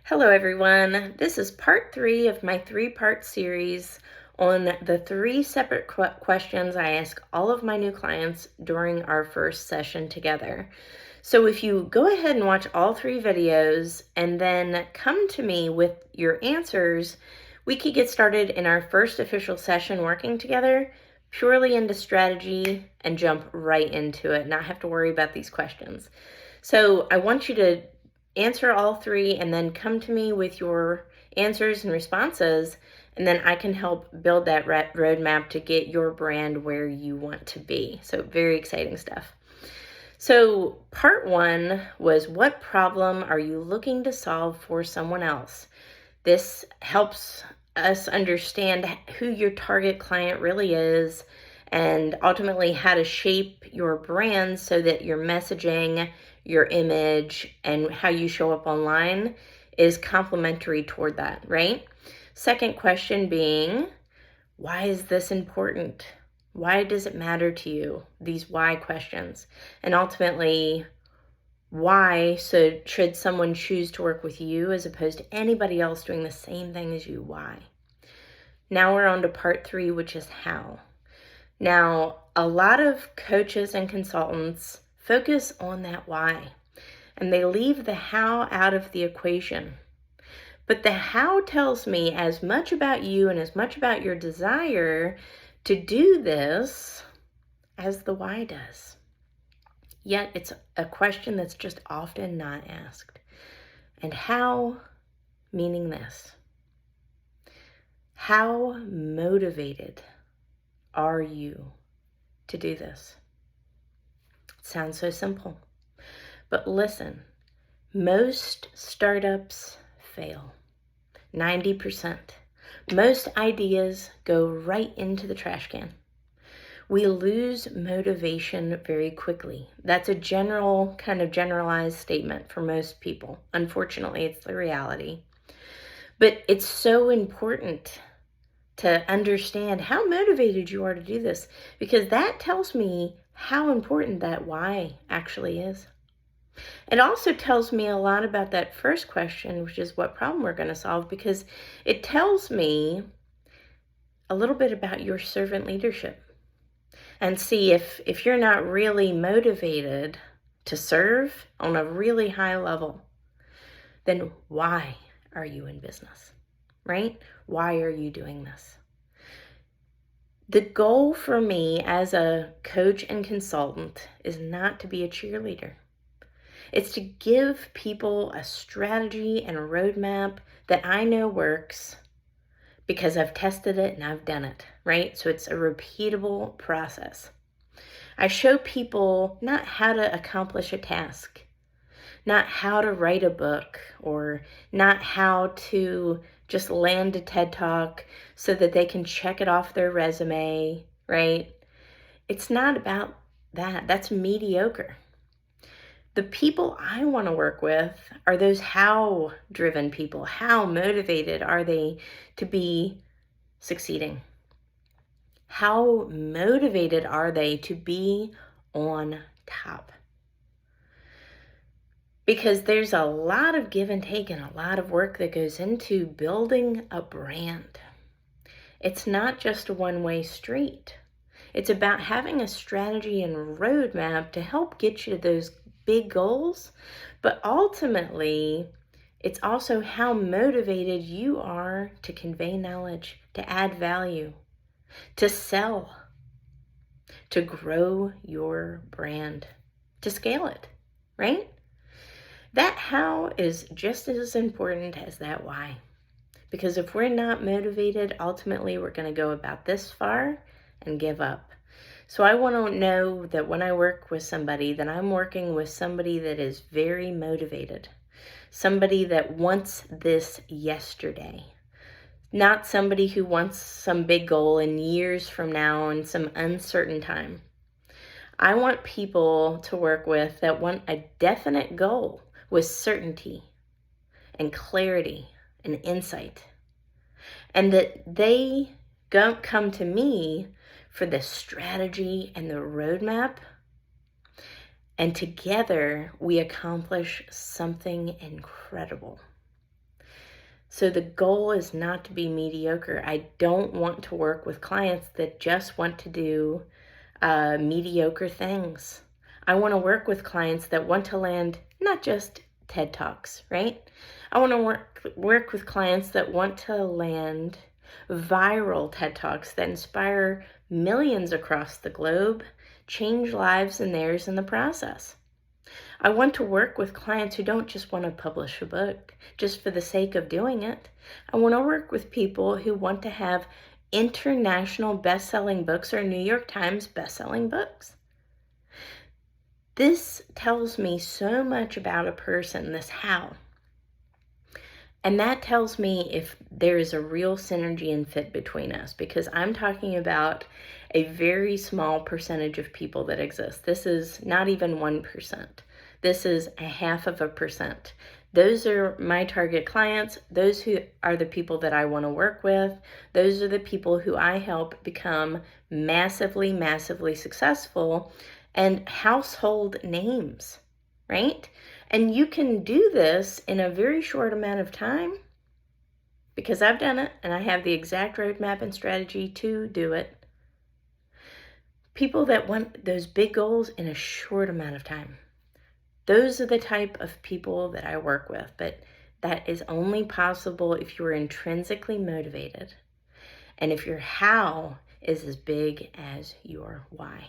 Hello everyone, this is part 3 of my 3-part series on the 3 separate questions I ask all of my new clients during our first session together. So if you go ahead and watch all 3 videos and then come to me with your answers, we could get started in our first official session working together purely into strategy and jump right into it, not have to worry about these questions. So I want you to answer all 3 and then come to me with your answers and responses, and then I can help build that roadmap to get your brand where you want to be. So very exciting stuff. So part 1 was, what problem are you looking to solve for someone else? This helps us understand who your target client really is and ultimately how to shape your brand so that your messaging, your image, and how you show up online is complementary toward that, right? Second question being, why is this important? Why does it matter to you? These why questions. And ultimately, why should someone choose to work with you as opposed to anybody else doing the same thing as you? Why? Now we're on to part 3, which is how. Now, a lot of coaches and consultants focus on that why, and they leave the how out of the equation. But the how tells me as much about you and as much about your desire to do this as the why does. Yet it's a question that's just often not asked. And how, meaning this. How motivated are you to do this? It sounds so simple. But listen, most startups fail. 90%. Most ideas go right into the trash can. We lose motivation very quickly. That's a generalized statement for most people. Unfortunately, it's the reality. But it's so important to understand how motivated you are to do this, because that tells me how important that why actually is. It also tells me a lot about that first question, which is what problem we're going to solve, because it tells me a little bit about your servant leadership. And see, if you're not really motivated to serve on a really high level, then why are you in business, right? Why are you doing this? The goal for me as a coach and consultant is not to be a cheerleader. It's to give people a strategy and a roadmap that I know works because I've tested it and I've done it, right? So it's a repeatable process. I show people not how to accomplish a task, not how to write a book, or not how to just land a TED Talk so that they can check it off their resume, right? It's not about that. That's mediocre. The people I want to work with are those how-driven people. How motivated are they to be succeeding? How motivated are they to be on top? Because there's a lot of give and take and a lot of work that goes into building a brand. It's not just a one-way street. It's about having a strategy and roadmap to help get you to those big goals, but ultimately, it's also how motivated you are to convey knowledge, to add value, to sell, to grow your brand, to scale it, right? That how is just as important as that why. Because if we're not motivated, ultimately we're going to go about this far and give up. So I want to know that when I work with somebody, that I'm working with somebody that is very motivated. Somebody that wants this yesterday. Not somebody who wants some big goal in years from now in some uncertain time. I want people to work with that want a definite goal with certainty and clarity and insight. And that they don't come to me for the strategy and the roadmap. And together we accomplish something incredible. So the goal is not to be mediocre. I don't want to work with clients that just want to do mediocre things. I want to work with clients that want to land not just TED Talks, right? I want to work with clients that want to land viral TED Talks that inspire millions across the globe, change lives and theirs in the process. I want to work with clients who don't just want to publish a book just for the sake of doing it. I want to work with people who want to have international best-selling books or New York Times best-selling books. This tells me so much about a person, this how. And that tells me if there is a real synergy and fit between us, because I'm talking about a very small percentage of people that exist. This is not even 1%. This is 0.5%. Those are my target clients. Those who are the people that I want to work with. Those are the people who I help become massively, massively successful and household names, right? And you can do this in a very short amount of time, because I've done it and I have the exact roadmap and strategy to do it. People that want those big goals in a short amount of time. Those are the type of people that I work with, but that is only possible if you're intrinsically motivated and if your how is as big as your why.